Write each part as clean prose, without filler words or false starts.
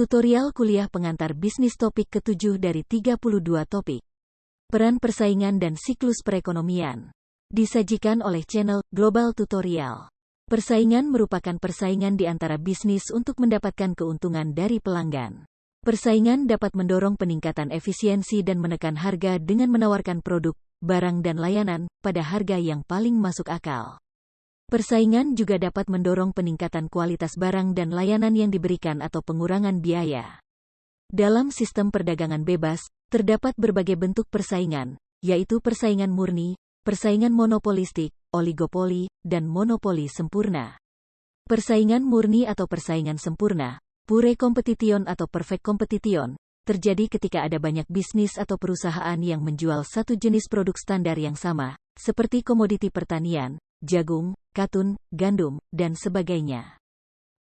Tutorial kuliah pengantar bisnis topik ke-7 dari 32 topik. Peran persaingan dan siklus perekonomian. Disajikan oleh channel Global Tutorial. Persaingan merupakan persaingan di antara bisnis untuk mendapatkan keuntungan dari pelanggan. Persaingan dapat mendorong peningkatan efisiensi dan menekan harga dengan menawarkan produk, barang dan layanan pada harga yang paling masuk akal. Persaingan juga dapat mendorong peningkatan kualitas barang dan layanan yang diberikan atau pengurangan biaya. Dalam sistem perdagangan bebas, terdapat berbagai bentuk persaingan, yaitu persaingan murni, persaingan monopolistik, oligopoli, dan monopoli sempurna. Persaingan murni atau persaingan sempurna, pure competition atau perfect competition, terjadi ketika ada banyak bisnis atau perusahaan yang menjual satu jenis produk standar yang sama, seperti komoditi pertanian, jagung, katun, gandum, dan sebagainya.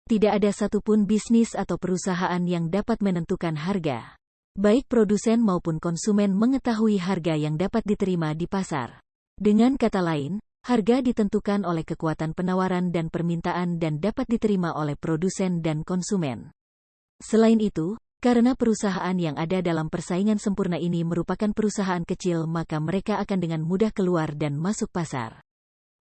Tidak ada satupun bisnis atau perusahaan yang dapat menentukan harga. Baik produsen maupun konsumen mengetahui harga yang dapat diterima di pasar. Dengan kata lain, harga ditentukan oleh kekuatan penawaran dan permintaan dan dapat diterima oleh produsen dan konsumen. Selain itu, karena perusahaan yang ada dalam persaingan sempurna ini merupakan perusahaan kecil, maka mereka akan dengan mudah keluar dan masuk pasar.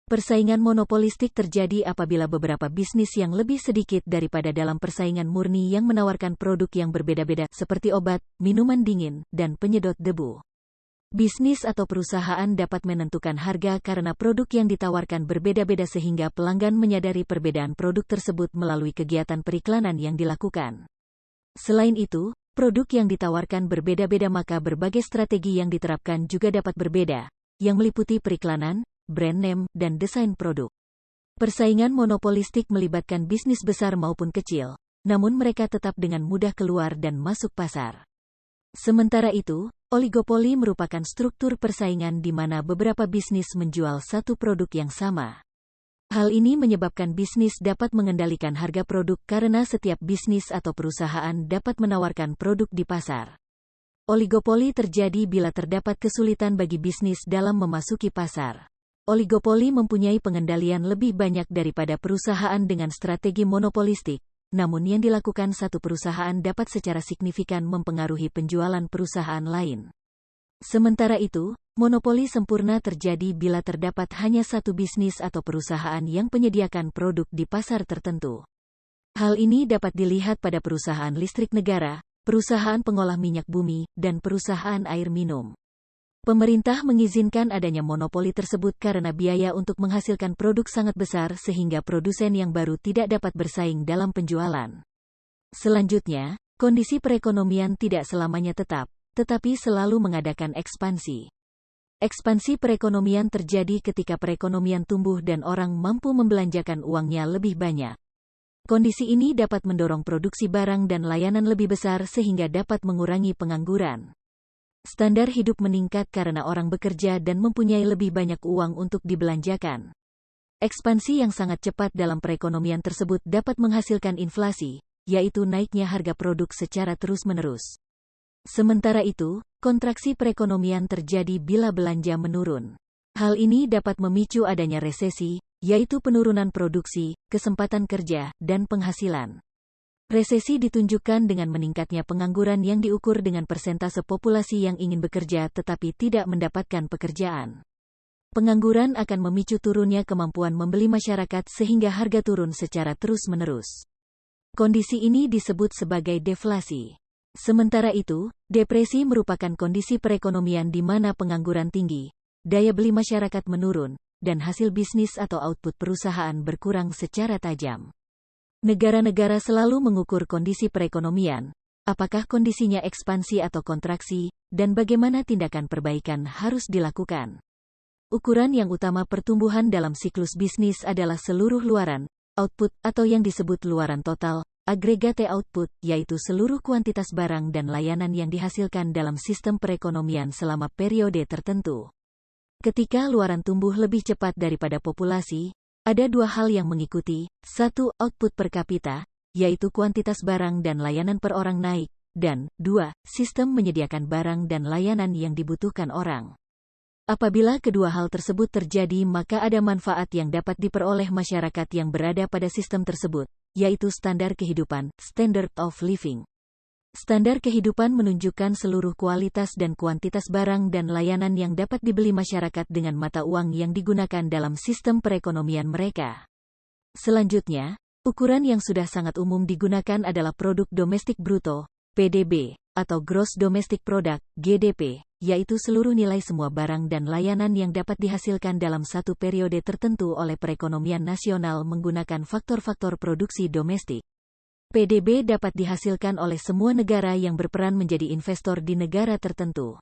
Persaingan monopolistik terjadi apabila beberapa bisnis yang lebih sedikit daripada dalam persaingan murni yang menawarkan produk yang berbeda-beda seperti obat, minuman dingin, dan penyedot debu. Bisnis atau perusahaan dapat menentukan harga karena produk yang ditawarkan berbeda-beda sehingga pelanggan menyadari perbedaan produk tersebut melalui kegiatan periklanan yang dilakukan. Selain itu, produk yang ditawarkan berbeda-beda maka berbagai strategi yang diterapkan juga dapat berbeda, yang meliputi periklanan, brand name, dan desain produk. Persaingan monopolistik melibatkan bisnis besar maupun kecil, namun mereka tetap dengan mudah keluar dan masuk pasar. Sementara itu, oligopoli merupakan struktur persaingan di mana beberapa bisnis menjual satu produk yang sama. Hal ini menyebabkan bisnis dapat mengendalikan harga produk karena setiap bisnis atau perusahaan dapat menawarkan produk di pasar. Oligopoli terjadi bila terdapat kesulitan bagi bisnis dalam memasuki pasar. Oligopoli mempunyai pengendalian lebih banyak daripada perusahaan dengan strategi monopolistik, namun yang dilakukan satu perusahaan dapat secara signifikan mempengaruhi penjualan perusahaan lain. Sementara itu, monopoli sempurna terjadi bila terdapat hanya satu bisnis atau perusahaan yang menyediakan produk di pasar tertentu. Hal ini dapat dilihat pada perusahaan listrik negara, perusahaan pengolah minyak bumi, dan perusahaan air minum. Pemerintah mengizinkan adanya monopoli tersebut karena biaya untuk menghasilkan produk sangat besar sehingga produsen yang baru tidak dapat bersaing dalam penjualan. Selanjutnya, kondisi perekonomian tidak selamanya tetap, tetapi selalu mengadakan ekspansi. Ekspansi perekonomian terjadi ketika perekonomian tumbuh dan orang mampu membelanjakan uangnya lebih banyak. Kondisi ini dapat mendorong produksi barang dan layanan lebih besar sehingga dapat mengurangi pengangguran. Standar hidup meningkat karena orang bekerja dan mempunyai lebih banyak uang untuk dibelanjakan. Ekspansi yang sangat cepat dalam perekonomian tersebut dapat menghasilkan inflasi, yaitu naiknya harga produk secara terus-menerus. Sementara itu, kontraksi perekonomian terjadi bila belanja menurun. Hal ini dapat memicu adanya resesi, yaitu penurunan produksi, kesempatan kerja, dan penghasilan. Resesi ditunjukkan dengan meningkatnya pengangguran yang diukur dengan persentase populasi yang ingin bekerja tetapi tidak mendapatkan pekerjaan. Pengangguran akan memicu turunnya kemampuan membeli masyarakat sehingga harga turun secara terus-menerus. Kondisi ini disebut sebagai deflasi. Sementara itu, depresi merupakan kondisi perekonomian di mana pengangguran tinggi, daya beli masyarakat menurun, dan hasil bisnis atau output perusahaan berkurang secara tajam. Negara-negara selalu mengukur kondisi perekonomian, apakah kondisinya ekspansi atau kontraksi, dan bagaimana tindakan perbaikan harus dilakukan. Ukuran yang utama pertumbuhan dalam siklus bisnis adalah seluruh luaran, output, atau yang disebut luaran total, agregate output, yaitu seluruh kuantitas barang dan layanan yang dihasilkan dalam sistem perekonomian selama periode tertentu. Ketika luaran tumbuh lebih cepat daripada populasi, ada dua hal yang mengikuti, satu, output per kapita, yaitu kuantitas barang dan layanan per orang naik, dan, dua, sistem menyediakan barang dan layanan yang dibutuhkan orang. Apabila kedua hal tersebut terjadi maka ada manfaat yang dapat diperoleh masyarakat yang berada pada sistem tersebut, yaitu standar kehidupan, standard of living. Standar kehidupan menunjukkan seluruh kualitas dan kuantitas barang dan layanan yang dapat dibeli masyarakat dengan mata uang yang digunakan dalam sistem perekonomian mereka. Selanjutnya, ukuran yang sudah sangat umum digunakan adalah Produk Domestik Bruto, PDB, atau Gross Domestic Product, GDP, yaitu seluruh nilai semua barang dan layanan yang dapat dihasilkan dalam satu periode tertentu oleh perekonomian nasional menggunakan faktor-faktor produksi domestik. PDB dapat dihasilkan oleh semua negara yang berperan menjadi investor di negara tertentu.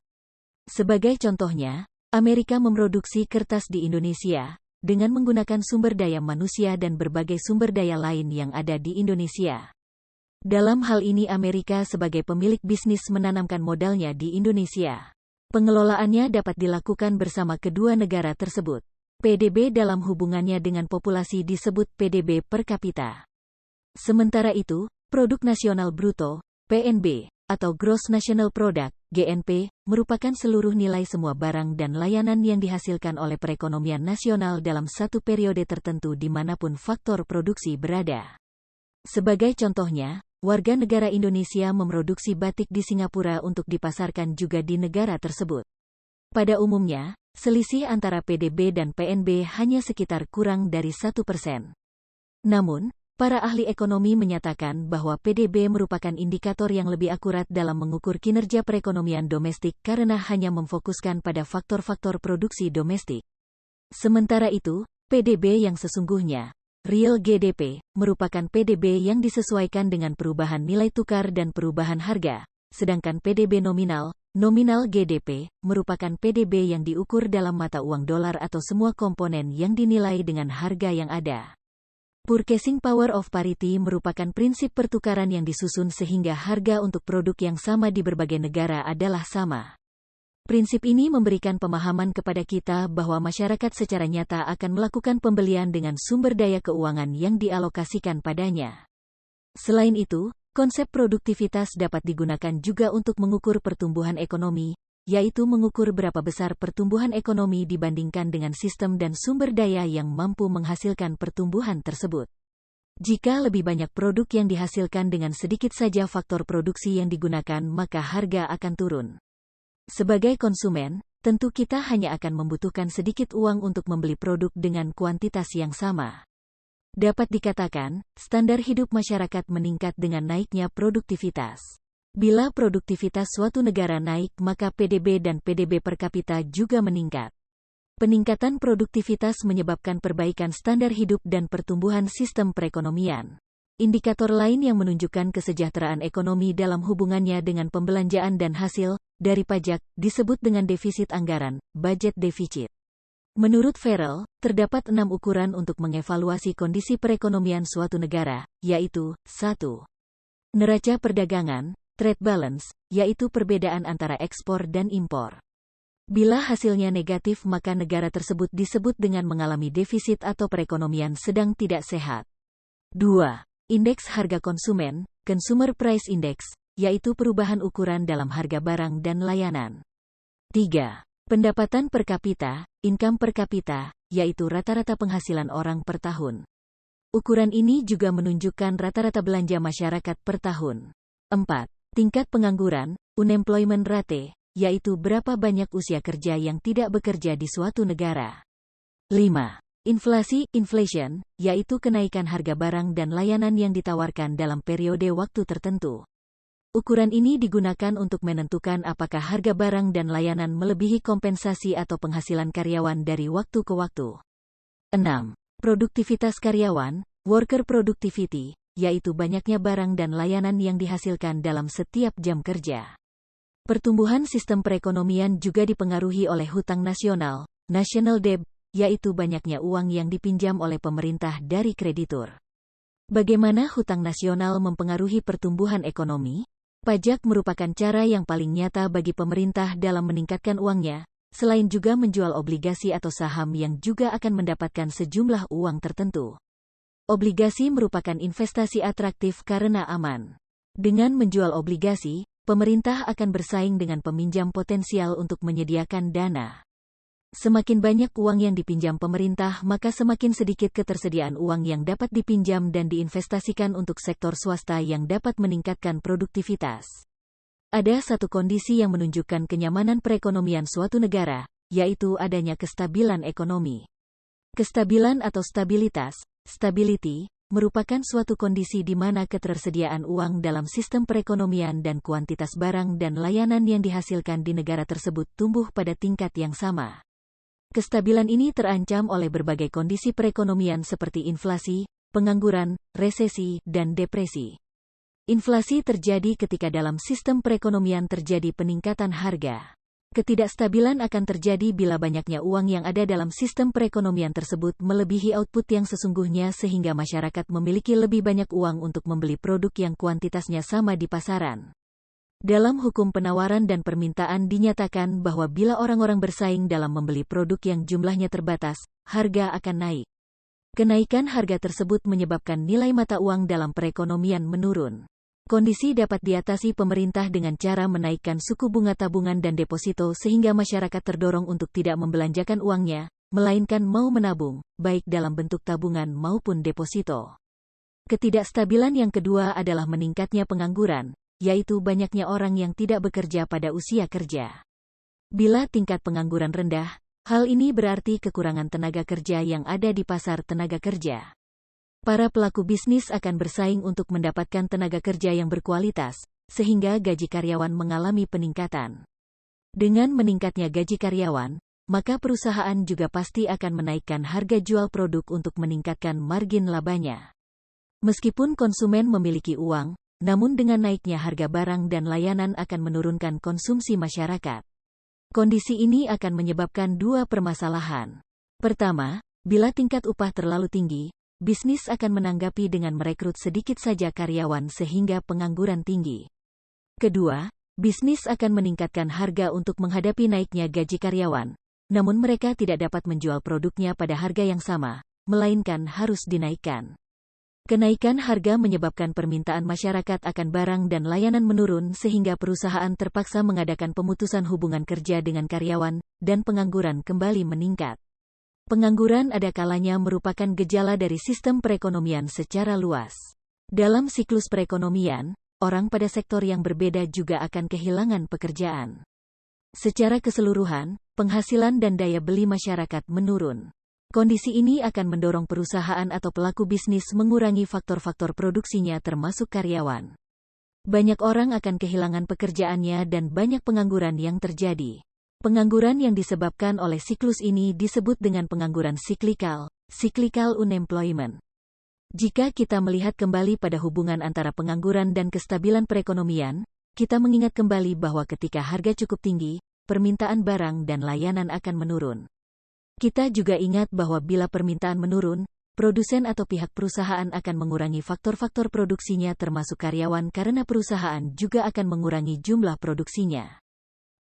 Sebagai contohnya, Amerika memproduksi kertas di Indonesia, dengan menggunakan sumber daya manusia dan berbagai sumber daya lain yang ada di Indonesia. Dalam hal ini Amerika sebagai pemilik bisnis menanamkan modalnya di Indonesia. Pengelolaannya dapat dilakukan bersama kedua negara tersebut. PDB dalam hubungannya dengan populasi disebut PDB per kapita. Sementara itu, Produk Nasional Bruto, PNB, atau Gross National Product, GNP, merupakan seluruh nilai semua barang dan layanan yang dihasilkan oleh perekonomian nasional dalam satu periode tertentu dimanapun faktor produksi berada. Sebagai contohnya, warga negara Indonesia memproduksi batik di Singapura untuk dipasarkan juga di negara tersebut. Pada umumnya, selisih antara PDB dan PNB hanya sekitar kurang dari 1%. Namun, para ahli ekonomi menyatakan bahwa PDB merupakan indikator yang lebih akurat dalam mengukur kinerja perekonomian domestik karena hanya memfokuskan pada faktor-faktor produksi domestik. Sementara itu, PDB yang sesungguhnya, Real GDP, merupakan PDB yang disesuaikan dengan perubahan nilai tukar dan perubahan harga, sedangkan PDB nominal GDP, merupakan PDB yang diukur dalam mata uang dolar atau semua komponen yang dinilai dengan harga yang ada. Purchasing Power of Parity merupakan prinsip pertukaran yang disusun sehingga harga untuk produk yang sama di berbagai negara adalah sama. Prinsip ini memberikan pemahaman kepada kita bahwa masyarakat secara nyata akan melakukan pembelian dengan sumber daya keuangan yang dialokasikan padanya. Selain itu, konsep produktivitas dapat digunakan juga untuk mengukur pertumbuhan ekonomi, yaitu mengukur berapa besar pertumbuhan ekonomi dibandingkan dengan sistem dan sumber daya yang mampu menghasilkan pertumbuhan tersebut. Jika lebih banyak produk yang dihasilkan dengan sedikit saja faktor produksi yang digunakan, maka harga akan turun. Sebagai konsumen, tentu kita hanya akan membutuhkan sedikit uang untuk membeli produk dengan kuantitas yang sama. Dapat dikatakan, standar hidup masyarakat meningkat dengan naiknya produktivitas. Bila produktivitas suatu negara naik, maka PDB dan PDB per kapita juga meningkat. Peningkatan produktivitas menyebabkan perbaikan standar hidup dan pertumbuhan sistem perekonomian. Indikator lain yang menunjukkan kesejahteraan ekonomi dalam hubungannya dengan pembelanjaan dan hasil dari pajak disebut dengan defisit anggaran, budget deficit. Menurut Farrell, terdapat 6 ukuran untuk mengevaluasi kondisi perekonomian suatu negara, yaitu 1. Neraca perdagangan, trade balance, yaitu perbedaan antara ekspor dan impor. Bila hasilnya negatif, maka negara tersebut disebut dengan mengalami defisit atau perekonomian sedang tidak sehat. 2. Indeks harga konsumen, Consumer Price Index, yaitu perubahan ukuran dalam harga barang dan layanan. 3. Pendapatan per kapita, income per kapita, yaitu rata-rata penghasilan orang per tahun. Ukuran ini juga menunjukkan rata-rata belanja masyarakat per tahun. 4. Tingkat pengangguran, unemployment rate, yaitu berapa banyak usia kerja yang tidak bekerja di suatu negara. 5. Inflasi, inflation, yaitu kenaikan harga barang dan layanan yang ditawarkan dalam periode waktu tertentu. Ukuran ini digunakan untuk menentukan apakah harga barang dan layanan melebihi kompensasi atau penghasilan karyawan dari waktu ke waktu. 6. Produktivitas karyawan, worker productivity, yaitu banyaknya barang dan layanan yang dihasilkan dalam setiap jam kerja. Pertumbuhan sistem perekonomian juga dipengaruhi oleh hutang nasional, national debt, yaitu banyaknya uang yang dipinjam oleh pemerintah dari kreditur. Bagaimana hutang nasional mempengaruhi pertumbuhan ekonomi? Pajak merupakan cara yang paling nyata bagi pemerintah dalam meningkatkan uangnya, selain juga menjual obligasi atau saham yang juga akan mendapatkan sejumlah uang tertentu. Obligasi merupakan investasi atraktif karena aman. Dengan menjual obligasi, pemerintah akan bersaing dengan peminjam potensial untuk menyediakan dana. Semakin banyak uang yang dipinjam pemerintah, maka semakin sedikit ketersediaan uang yang dapat dipinjam dan diinvestasikan untuk sektor swasta yang dapat meningkatkan produktivitas. Ada satu kondisi yang menunjukkan kenyamanan perekonomian suatu negara, yaitu adanya kestabilan ekonomi. Kestabilan atau stabilitas, stability, merupakan suatu kondisi di mana ketersediaan uang dalam sistem perekonomian dan kuantitas barang dan layanan yang dihasilkan di negara tersebut tumbuh pada tingkat yang sama. Kestabilan ini terancam oleh berbagai kondisi perekonomian seperti inflasi, pengangguran, resesi, dan depresi. Inflasi terjadi ketika dalam sistem perekonomian terjadi peningkatan harga. Ketidakstabilan akan terjadi bila banyaknya uang yang ada dalam sistem perekonomian tersebut melebihi output yang sesungguhnya sehingga masyarakat memiliki lebih banyak uang untuk membeli produk yang kuantitasnya sama di pasaran. Dalam hukum penawaran dan permintaan dinyatakan bahwa bila orang-orang bersaing dalam membeli produk yang jumlahnya terbatas, harga akan naik. Kenaikan harga tersebut menyebabkan nilai mata uang dalam perekonomian menurun. Kondisi dapat diatasi pemerintah dengan cara menaikkan suku bunga tabungan dan deposito sehingga masyarakat terdorong untuk tidak membelanjakan uangnya, melainkan mau menabung, baik dalam bentuk tabungan maupun deposito. Ketidakstabilan yang kedua adalah meningkatnya pengangguran, yaitu banyaknya orang yang tidak bekerja pada usia kerja. Bila tingkat pengangguran rendah, hal ini berarti kekurangan tenaga kerja yang ada di pasar tenaga kerja. Para pelaku bisnis akan bersaing untuk mendapatkan tenaga kerja yang berkualitas, sehingga gaji karyawan mengalami peningkatan. Dengan meningkatnya gaji karyawan, maka perusahaan juga pasti akan menaikkan harga jual produk untuk meningkatkan margin labanya. Meskipun konsumen memiliki uang, namun dengan naiknya harga barang dan layanan akan menurunkan konsumsi masyarakat. Kondisi ini akan menyebabkan dua permasalahan. Pertama, bila tingkat upah terlalu tinggi, bisnis akan menanggapi dengan merekrut sedikit saja karyawan sehingga pengangguran tinggi. Kedua, bisnis akan meningkatkan harga untuk menghadapi naiknya gaji karyawan, namun mereka tidak dapat menjual produknya pada harga yang sama, melainkan harus dinaikkan. Kenaikan harga menyebabkan permintaan masyarakat akan barang dan layanan menurun sehingga perusahaan terpaksa mengadakan pemutusan hubungan kerja dengan karyawan, dan pengangguran kembali meningkat. Pengangguran ada kalanya merupakan gejala dari sistem perekonomian secara luas. Dalam siklus perekonomian, orang pada sektor yang berbeda juga akan kehilangan pekerjaan. Secara keseluruhan, penghasilan dan daya beli masyarakat menurun. Kondisi ini akan mendorong perusahaan atau pelaku bisnis mengurangi faktor-faktor produksinya termasuk karyawan. Banyak orang akan kehilangan pekerjaannya dan banyak pengangguran yang terjadi. Pengangguran yang disebabkan oleh siklus ini disebut dengan pengangguran cyclical unemployment. Jika kita melihat kembali pada hubungan antara pengangguran dan kestabilan perekonomian, kita mengingat kembali bahwa ketika harga cukup tinggi, permintaan barang dan layanan akan menurun. Kita juga ingat bahwa bila permintaan menurun, produsen atau pihak perusahaan akan mengurangi faktor-faktor produksinya termasuk karyawan karena perusahaan juga akan mengurangi jumlah produksinya.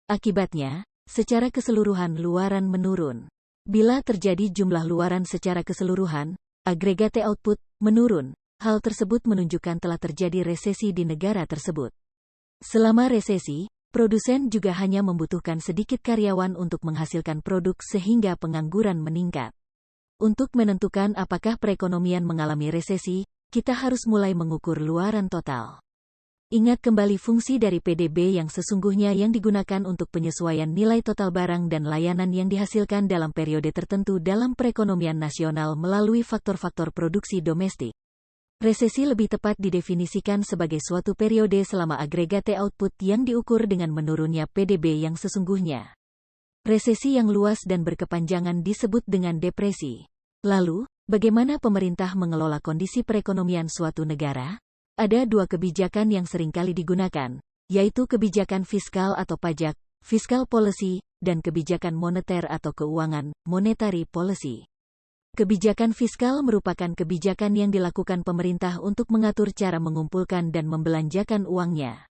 Akibatnya, secara keseluruhan luaran menurun. Bila terjadi jumlah luaran secara keseluruhan, agregate output menurun. Hal tersebut menunjukkan telah terjadi resesi di negara tersebut. Selama resesi, produsen juga hanya membutuhkan sedikit karyawan untuk menghasilkan produk sehingga pengangguran meningkat. Untuk menentukan apakah perekonomian mengalami resesi, kita harus mulai mengukur luaran total. Ingat kembali fungsi dari PDB yang sesungguhnya yang digunakan untuk penyesuaian nilai total barang dan layanan yang dihasilkan dalam periode tertentu dalam perekonomian nasional melalui faktor-faktor produksi domestik. Resesi lebih tepat didefinisikan sebagai suatu periode selama agregate output yang diukur dengan menurunnya PDB yang sesungguhnya. Resesi yang luas dan berkepanjangan disebut dengan depresi. Lalu, bagaimana pemerintah mengelola kondisi perekonomian suatu negara? Ada dua kebijakan yang seringkali digunakan, yaitu kebijakan fiskal atau pajak, fiscal policy, dan kebijakan moneter atau keuangan, monetary policy. Kebijakan fiskal merupakan kebijakan yang dilakukan pemerintah untuk mengatur cara mengumpulkan dan membelanjakan uangnya.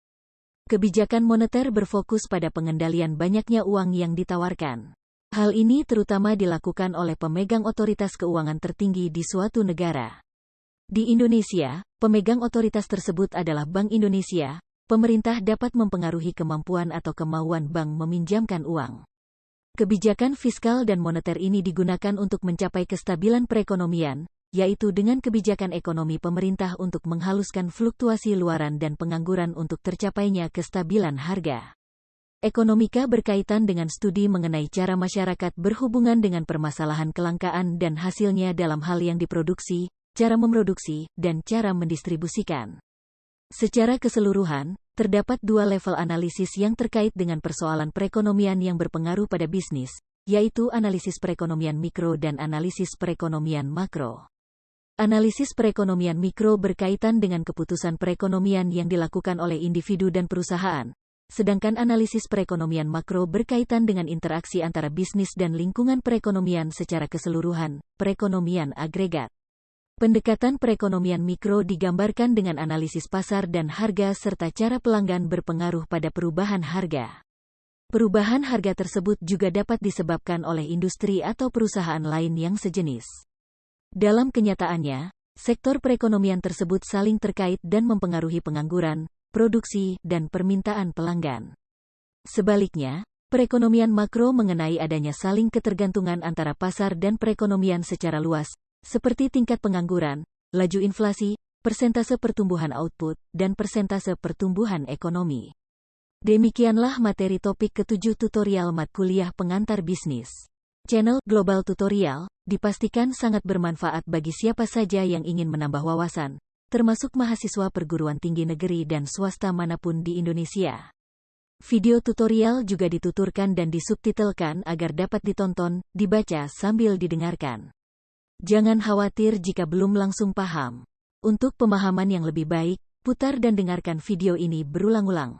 Kebijakan moneter berfokus pada pengendalian banyaknya uang yang ditawarkan. Hal ini terutama dilakukan oleh pemegang otoritas keuangan tertinggi di suatu negara. Di Indonesia, pemegang otoritas tersebut adalah Bank Indonesia. Pemerintah dapat mempengaruhi kemampuan atau kemauan bank meminjamkan uang. Kebijakan fiskal dan moneter ini digunakan untuk mencapai kestabilan perekonomian, yaitu dengan kebijakan ekonomi pemerintah untuk menghaluskan fluktuasi luaran dan pengangguran untuk tercapainya kestabilan harga. Ekonomika berkaitan dengan studi mengenai cara masyarakat berhubungan dengan permasalahan kelangkaan dan hasilnya dalam hal yang diproduksi, cara memproduksi, dan cara mendistribusikan. Secara keseluruhan, terdapat dua level analisis yang terkait dengan persoalan perekonomian yang berpengaruh pada bisnis, yaitu analisis perekonomian mikro dan analisis perekonomian makro. Analisis perekonomian mikro berkaitan dengan keputusan perekonomian yang dilakukan oleh individu dan perusahaan, sedangkan analisis perekonomian makro berkaitan dengan interaksi antara bisnis dan lingkungan perekonomian secara keseluruhan, perekonomian agregat. Pendekatan perekonomian mikro digambarkan dengan analisis pasar dan harga serta cara pelanggan berpengaruh pada perubahan harga. Perubahan harga tersebut juga dapat disebabkan oleh industri atau perusahaan lain yang sejenis. Dalam kenyataannya, sektor perekonomian tersebut saling terkait dan mempengaruhi pengangguran, produksi, dan permintaan pelanggan. Sebaliknya, perekonomian makro mengenai adanya saling ketergantungan antara pasar dan perekonomian secara luas, seperti tingkat pengangguran, laju inflasi, persentase pertumbuhan output, dan persentase pertumbuhan ekonomi. Demikianlah materi topik ke-7 tutorial mat kuliah pengantar bisnis. Channel Global Tutorial dipastikan sangat bermanfaat bagi siapa saja yang ingin menambah wawasan, termasuk mahasiswa perguruan tinggi negeri dan swasta manapun di Indonesia. Video tutorial juga dituturkan dan disubtitelkan agar dapat ditonton, dibaca sambil didengarkan. Jangan khawatir jika belum langsung paham. Untuk pemahaman yang lebih baik, putar dan dengarkan video ini berulang-ulang.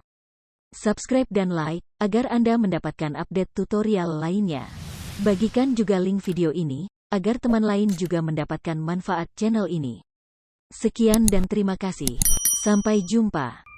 Subscribe dan like, agar Anda mendapatkan update tutorial lainnya. Bagikan juga link video ini, agar teman lain juga mendapatkan manfaat channel ini. Sekian dan terima kasih. Sampai jumpa.